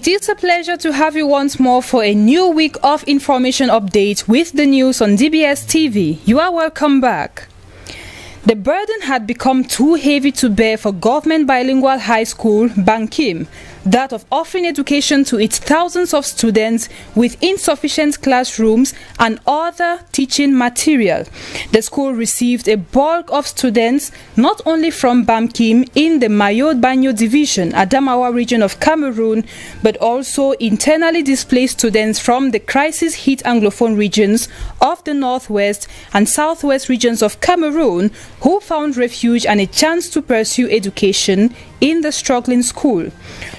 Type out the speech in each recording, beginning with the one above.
It is a pleasure to have you once more for a new week of information update with the news on DBS TV. You are welcome back. The burden had become too heavy to bear for Government Bilingual High School, Bankim, that of offering education to its thousands of students with insufficient classrooms and other teaching material. The school received a bulk of students not only from Bankim in the Mayo Banyo division, Adamawa region of Cameroon, but also internally displaced students from the crisis-hit Anglophone regions of the northwest and southwest regions of Cameroon who found refuge and a chance to pursue education in the struggling school.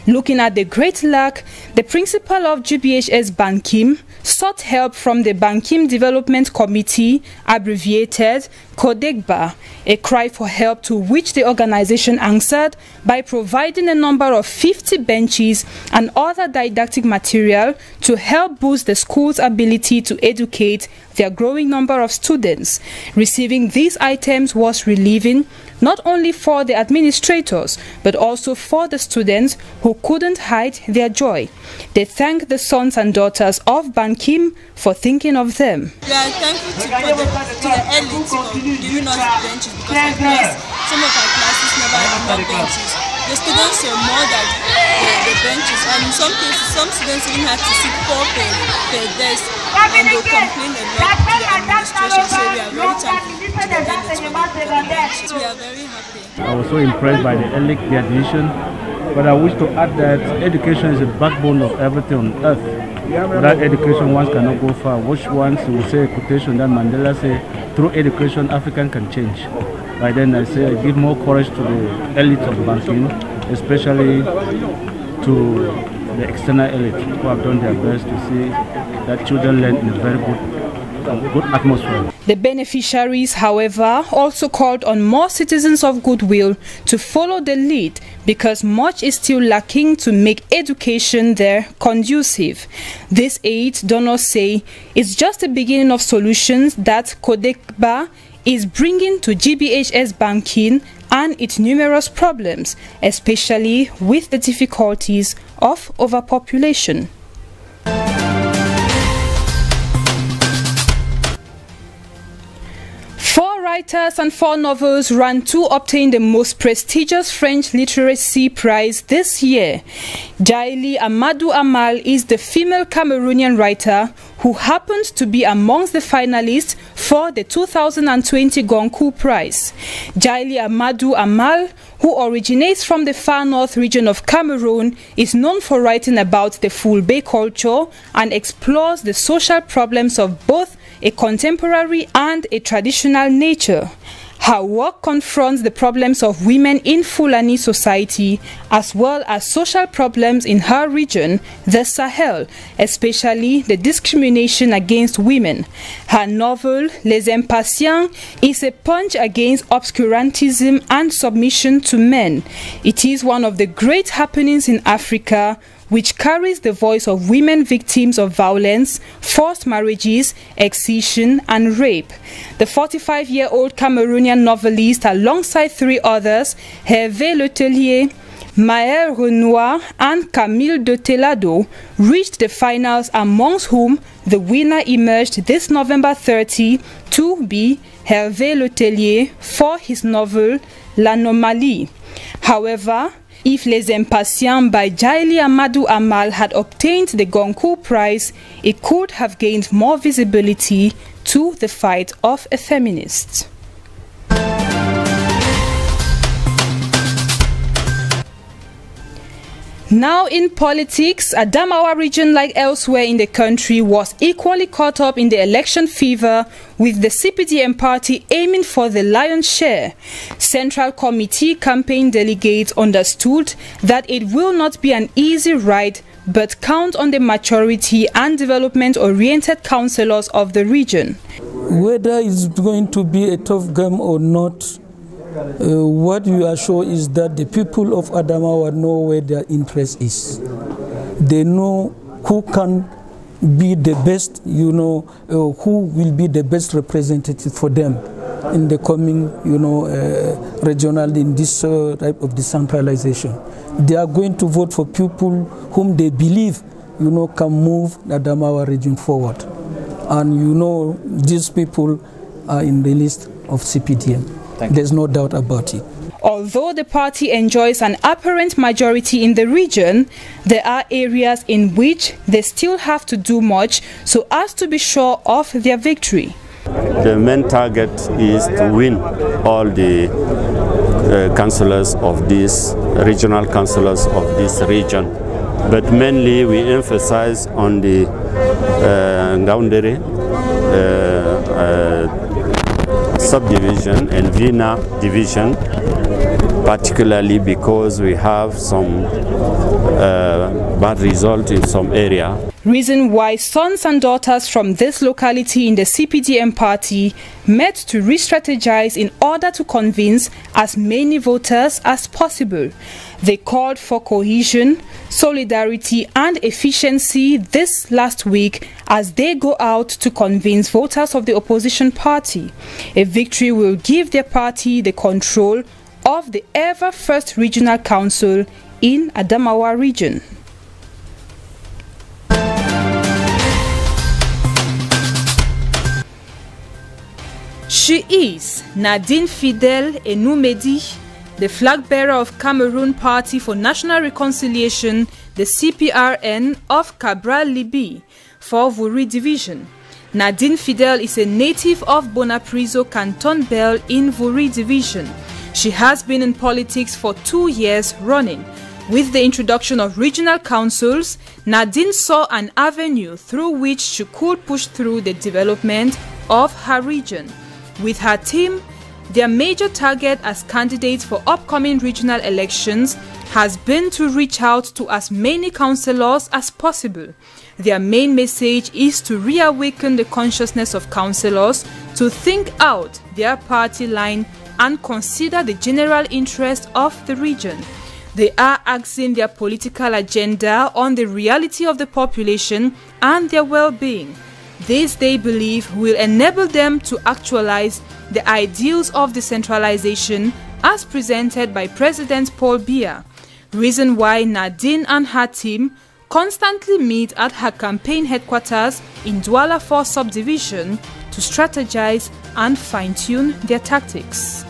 Looking at the great lack, the principal of GBHS Bankim sought help from the Bankim Development Committee, abbreviated CODEGBA, a cry for help to which the organization answered by providing a number of 50 benches and other didactic material to help boost the school's ability to educate their growing number of students. Receiving these items was relieving not only for the administrators, but also for the students who couldn't hide their joy. They thank the sons and daughters of Bankim for thinking of them. We are thankful to the elite for giving us benches because some of our classes never had enough benches. The students were more than the benches, and in some cases, some students even had to sit 4 per desk, and they complain a lot to the administration. So we are very thankful to the elites for the benches. We are very happy. I was so impressed by the elite, their decision, but I wish to add that education is the backbone of everything on earth. Without education, one cannot go far. Which ones will say a quotation that Mandela said, through education, African can change. By then I say I give more courage to the elite of Bankim, especially to the external elite who have done their best to see that children learn in a very good atmosphere. The beneficiaries, however, also called on more citizens of goodwill to follow the lead because much is still lacking to make education there conducive. This aid, donors say, is just the beginning of solutions that CODEGBA is bringing to GBHS Bankim and its numerous problems, especially with the difficulties of overpopulation. Writers and 4 novels ran to obtain the most prestigious French Literacy Prize this year. Djaïli Amadou Amal is the female Cameroonian writer who happens to be amongst the finalists for the 2020 Goncourt Prize. Djaïli Amadou Amal, who originates from the far north region of Cameroon, is known for writing about the Fulbe culture and explores the social problems of both a contemporary and a traditional nature. Her work confronts the problems of women in Fulani society as well as social problems in her region, the Sahel, especially the discrimination against women. Her novel, Les Impatients, is a punch against obscurantism and submission to men. It is one of the great happenings in Africa, which carries the voice of women victims of violence, forced marriages, excision, and rape. The 45-year-old Cameroonian novelist, alongside 3 others, Hervé Letellier, Maël Renoir, and Camille de Telado, reached the finals, amongst whom the winner emerged this November 30 to be Hervé Letellier for his novel L'Anomalie. However, if Les Impatients by Djaïli Amadou Amal had obtained the Goncourt Prize, it could have gained more visibility to the fight of a feminist. Now in politics, Adamawa region, like elsewhere in the country, was equally caught up in the election fever, with the CPDM party aiming for the lion's share. Central Committee campaign delegates understood that it will not be an easy ride, but count on the maturity and development-oriented councillors of the region. Whether it's going to be a tough game or not, what we are sure is that the people of Adamawa know where their interest is. They know who can be the best, who will be the best representative for them. in the coming, regional, in this type of decentralization. They are going to vote for people whom they believe, can move the Adamawa region forward. And these people are in the list of CPDM. There's no doubt about it. Although the party enjoys an apparent majority in the region, there are areas in which they still have to do much so as to be sure of their victory. The main target is to win all the councillors of this, regional councillors of this region. But mainly we emphasize on the Ngaoundéré subdivision and Vina division, particularly because we have some bad result in some area. Reason why sons and daughters from this locality in the CPDM party met to re-strategize in order to convince as many voters as possible. They called for cohesion, solidarity and efficiency this last week as they go out to convince voters of the opposition party. A victory will give their party the control of the ever first regional council in Adamawa region. She is Nadine Fidel Enumedi, the flag bearer of Cameroon Party for National Reconciliation, the CPRN of Cabral Libi for Vuri Division. Nadine Fidel is a native of Bonapriso, Canton Bell in Vuri Division. She has been in politics for 2 years running. With the introduction of regional councils, Nadine saw an avenue through which she could push through the development of her region. With her team, their major target as candidates for upcoming regional elections has been to reach out to as many councillors as possible. Their main message is to reawaken the consciousness of councillors to think out their party line and consider the general interest of the region. They are axing their political agenda on the reality of the population and their well-being. This, they believe, will enable them to actualize the ideals of decentralization as presented by President Paul Biya. Reason why Nadine and her team constantly meet at her campaign headquarters in Douala 4 subdivision to strategize and fine-tune their tactics.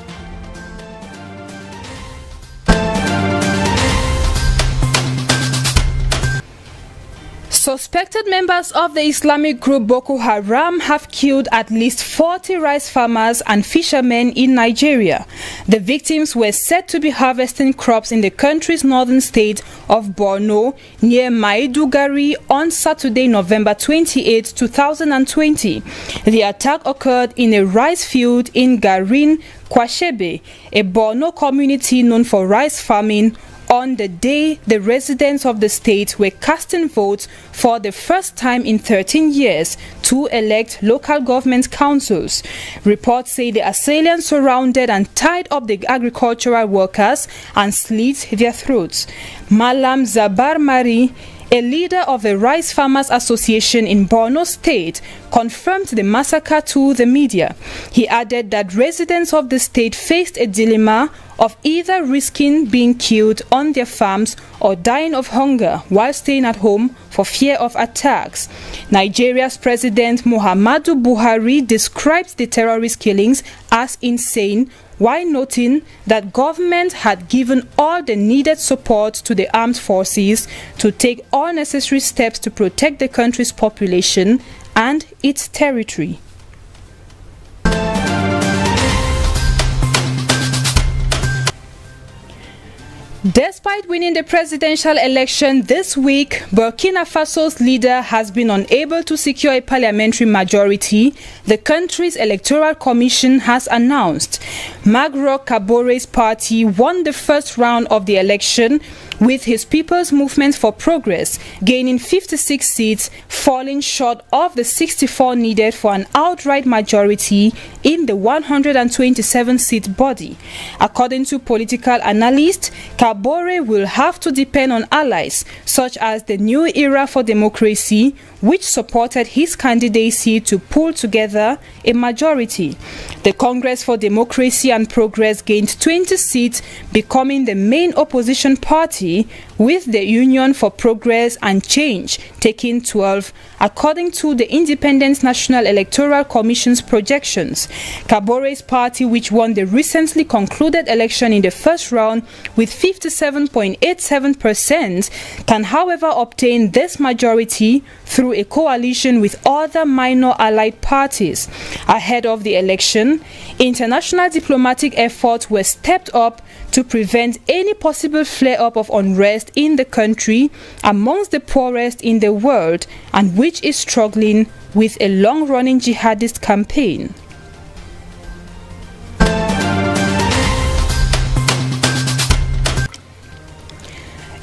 Suspected members of the Islamic group Boko Haram have killed at least 40 rice farmers and fishermen in Nigeria. The victims were said to be harvesting crops in the country's northern state of Borno near Maiduguri on Saturday, November 28, 2020. The attack occurred in a rice field in Garin, Kwashebe, a Borno community known for rice farming, on the day the residents of the state were casting votes for the first time in 13 years to elect local government councils. Reports say the assailants surrounded and tied up the agricultural workers and slit their throats. Malam Zabar Mari, a leader of the Rice Farmers Association in Borno State, confirmed the massacre to the media. He added that residents of the state faced a dilemma of either risking being killed on their farms or dying of hunger while staying at home for fear of attacks. Nigeria's President Muhammadu Buhari described the terrorist killings as insane, while noting that government had given all the needed support to the armed forces to take all necessary steps to protect the country's population and its territory. Despite winning the presidential election this week, Burkina Faso's leader has been unable to secure a parliamentary majority, the country's electoral commission has announced. Magroc Kabore's party won the first round of the election, with his People's Movement for Progress gaining 56 seats, falling short of the 64 needed for an outright majority in the 127-seat body. According to political analysts, Kabore will have to depend on allies such as the New Era for Democracy, which supported his candidacy to pull together a majority. The Congress for Democracy and Progress gained 20 seats, becoming the main opposition party, with the Union for Progress and Change taking 12, according to the Independent National Electoral Commission's projections. Kabore's party, which won the recently concluded election in the first round with 57.87%, can however obtain this majority through a coalition with other minor allied parties. Ahead of the election, international diplomatic efforts were stepped up to prevent any possible flare-up of unrest in the country, amongst the poorest in the world, and which is struggling with a long-running jihadist campaign.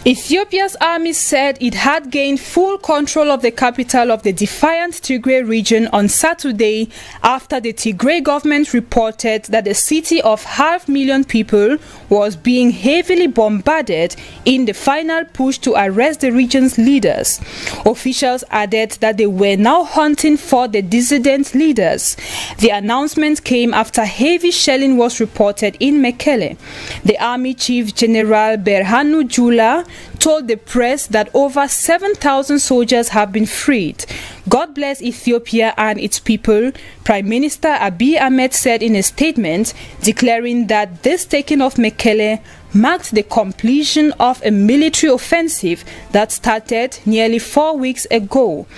Ethiopia's army said it had gained full control of the capital of the defiant Tigray region on Saturday after the Tigray government reported that the city of 500,000 people was being heavily bombarded in the final push to arrest the region's leaders. Officials added that they were now hunting for the dissident leaders. The announcement came after heavy shelling was reported in Mekelle. The army chief General Berhanu Jula told the press that over 7,000 soldiers have been freed. God bless Ethiopia and its people, Prime Minister Abiy Ahmed said in a statement, declaring that this taking of Mekelle marked the completion of a military offensive that started nearly 4 weeks ago.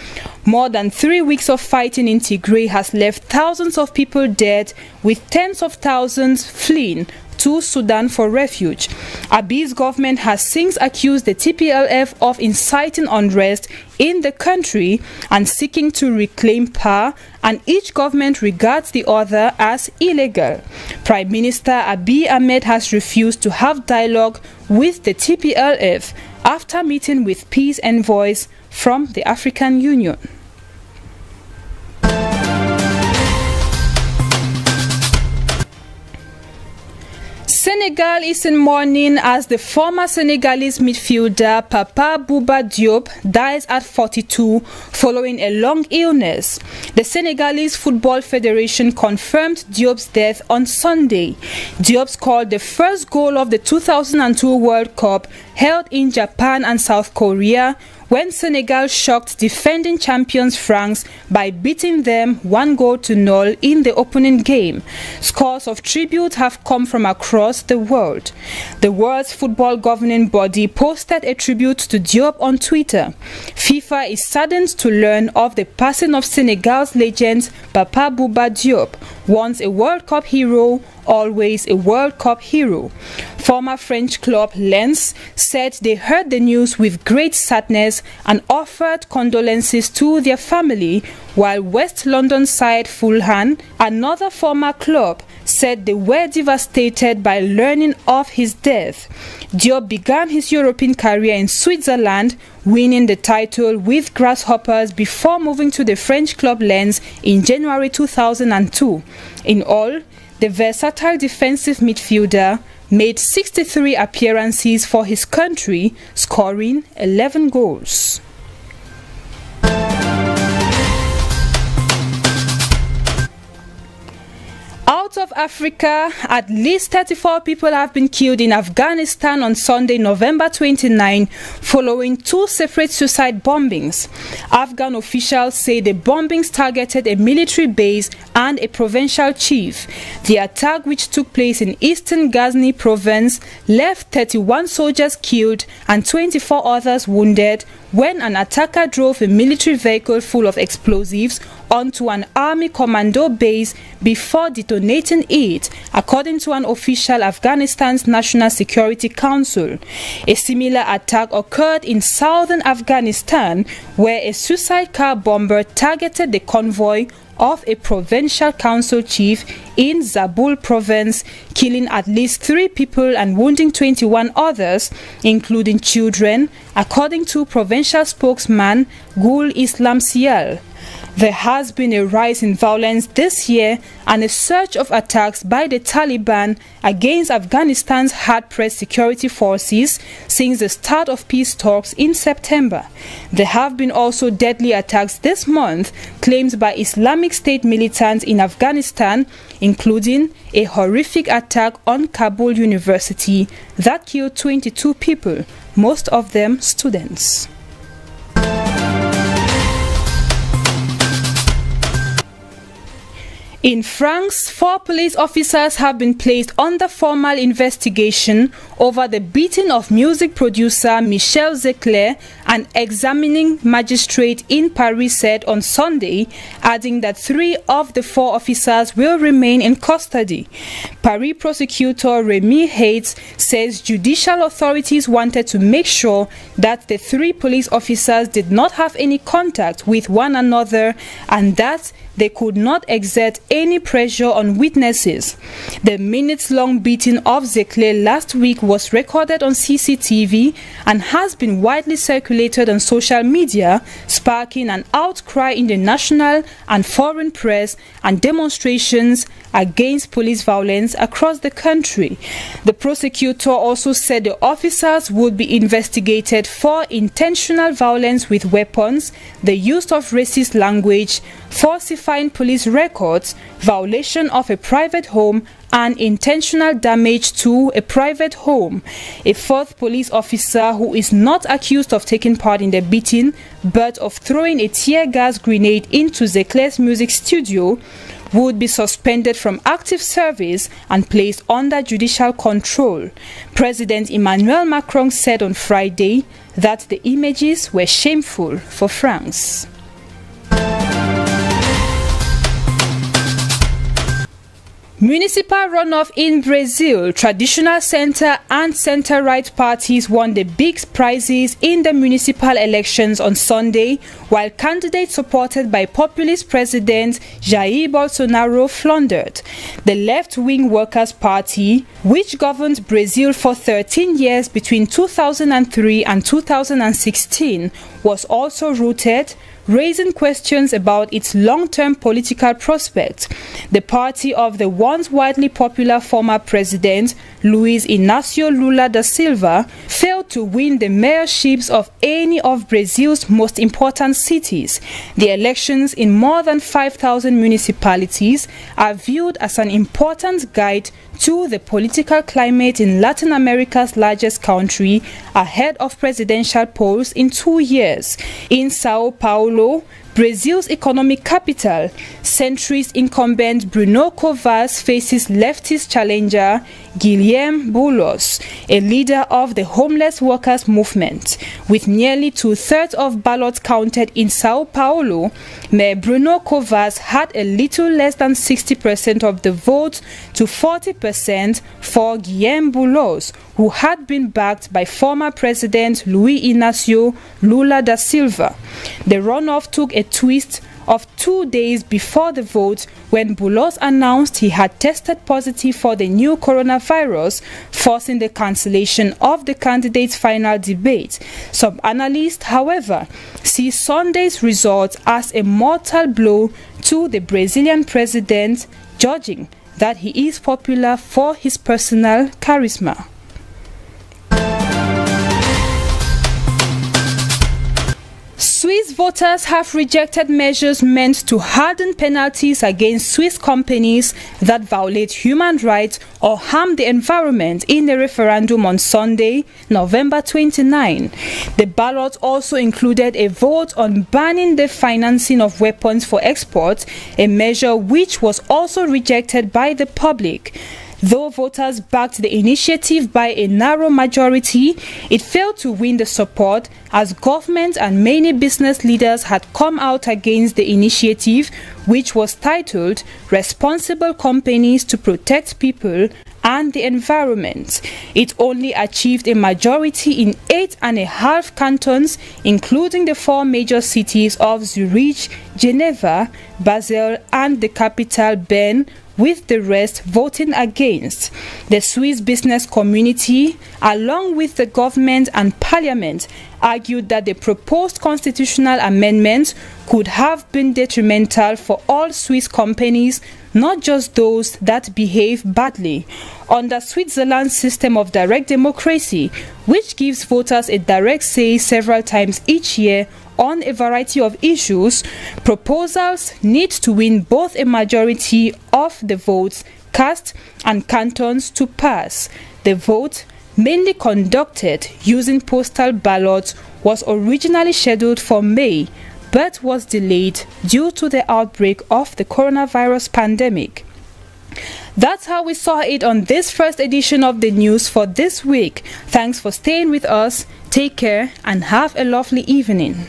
More than 3 weeks of fighting in Tigray has left thousands of people dead, with tens of thousands fleeing to Sudan for refuge. Abiy's government has since accused the TPLF of inciting unrest in the country and seeking to reclaim power, and each government regards the other as illegal. Prime Minister Abiy Ahmed has refused to have dialogue with the TPLF after meeting with peace envoys from the African Union. Senegal is in mourning as the former Senegalese midfielder Papa Bouba Diop dies at 42 following a long illness. The Senegalese Football Federation confirmed Diop's death on Sunday. Diop scored the first goal of the 2002 World Cup held in Japan and South Korea, when Senegal shocked defending champions France by beating them 1-0 in the opening game. Scores of tribute have come from across the world. The world's football governing body posted a tribute to Diop on Twitter. FIFA is saddened to learn of the passing of Senegal's legend Papa Bouba Diop, once a World Cup hero, always a World Cup hero. Former French club Lens said they heard the news with great sadness and offered condolences to their family, while West London side Fulham, another former club, said they were devastated by learning of his death. Diop began his European career in Switzerland, winning the title with Grasshoppers before moving to the French club Lens in January 2002. In all, the versatile defensive midfielder made 63 appearances for his country, scoring 11 goals. Out of Africa, at least 34 people have been killed in Afghanistan on Sunday, November 29, following 2 separate suicide bombings. Afghan officials say the bombings targeted a military base and a provincial chief. The attack, which took place in eastern Ghazni province, left 31 soldiers killed and 24 others wounded when an attacker drove a military vehicle full of explosives onto an army commando base before detonating it, according to an official Afghanistan's National Security Council. A similar attack occurred in southern Afghanistan, where a suicide car bomber targeted the convoy of a provincial council chief in Zabul province, killing at least 3 people and wounding 21 others, including children, according to provincial spokesman Gul Islam Sial. There has been a rise in violence this year and a surge of attacks by the Taliban against Afghanistan's hard-pressed security forces since the start of peace talks in September. There have been also deadly attacks this month claimed by Islamic State militants in Afghanistan, including a horrific attack on Kabul University that killed 22 people, most of them students. In France, 4 police officers have been placed under formal investigation over the beating of music producer Michel Zecler, an examining magistrate in Paris said on Sunday, adding that 3 of the 4 officers will remain in custody. Paris prosecutor Rémi Hayes says judicial authorities wanted to make sure that the 3 police officers did not have any contact with one another and that they could not exert any pressure on witnesses. The minutes-long beating of Zecler last week was recorded on CCTV and has been widely circulated on social media, sparking an outcry in the national and foreign press and demonstrations against police violence across the country. The prosecutor also said the officers would be investigated for intentional violence with weapons, the use of racist language, falsifying police records, violation of a private home, and intentional damage to a private home. A 4th police officer who is not accused of taking part in the beating but of throwing a tear gas grenade into Zecler's music studio would be suspended from active service and placed under judicial control. President Emmanuel Macron said on Friday that the images were shameful for France. Municipal runoff in Brazil. Traditional center and center-right parties won the big prizes in the municipal elections on Sunday, while candidates supported by populist President Jair Bolsonaro floundered. The left-wing Workers' Party, which governed Brazil for 13 years between 2003 and 2016, was also routed, raising questions about its long-term political prospects. The party of the once widely popular former president, Luiz Inácio Lula da Silva, failed to win the mayorships of any of Brazil's most important cities. The elections in more than 5,000 municipalities are viewed as an important guide to the political climate in Latin America's largest country ahead of presidential polls in 2 years. In Sao Paulo, Brazil's economic capital, centrist incumbent Bruno Covas faces leftist challenger Guilherme Boulos, a leader of the homeless workers movement. With nearly 2/3 of ballots counted in Sao Paulo, Mayor Bruno Covas had a little less than 60% of the vote to 40% for Guilherme Boulos, who had been backed by former President Luiz Inácio Lula da Silva. The runoff took a twist of 2 days before the vote when Boulos announced he had tested positive for the new coronavirus, forcing the cancellation of the candidate's final debate. Some analysts, however, see Sunday's results as a mortal blow to the Brazilian president, judging that he is popular for his personal charisma. Swiss voters have rejected measures meant to harden penalties against Swiss companies that violate human rights or harm the environment in the referendum on Sunday, November 29. The ballot also included a vote on banning the financing of weapons for export, a measure which was also rejected by the public. Though voters backed the initiative by a narrow majority, it failed to win the support as government and many business leaders had come out against the initiative, which was titled "Responsible Companies to Protect People and the Environment." It only achieved a majority in 8.5 cantons, including the 4 major cities of Zurich, Geneva, Basel, and the capital Bern, with the rest voting against. The Swiss business community, along with the government and parliament, argued that the proposed constitutional amendments could have been detrimental for all Swiss companies, not just those that behave badly. Under Switzerland's system of direct democracy, which gives voters a direct say several times each year on a variety of issues, proposals need to win both a majority of the votes cast and cantons to pass. The vote, mainly conducted using postal ballots, was originally scheduled for May, but was delayed due to the outbreak of the coronavirus pandemic. That's how we saw it on this first edition of the news for this week. Thanks for staying with us. Take care and have a lovely evening.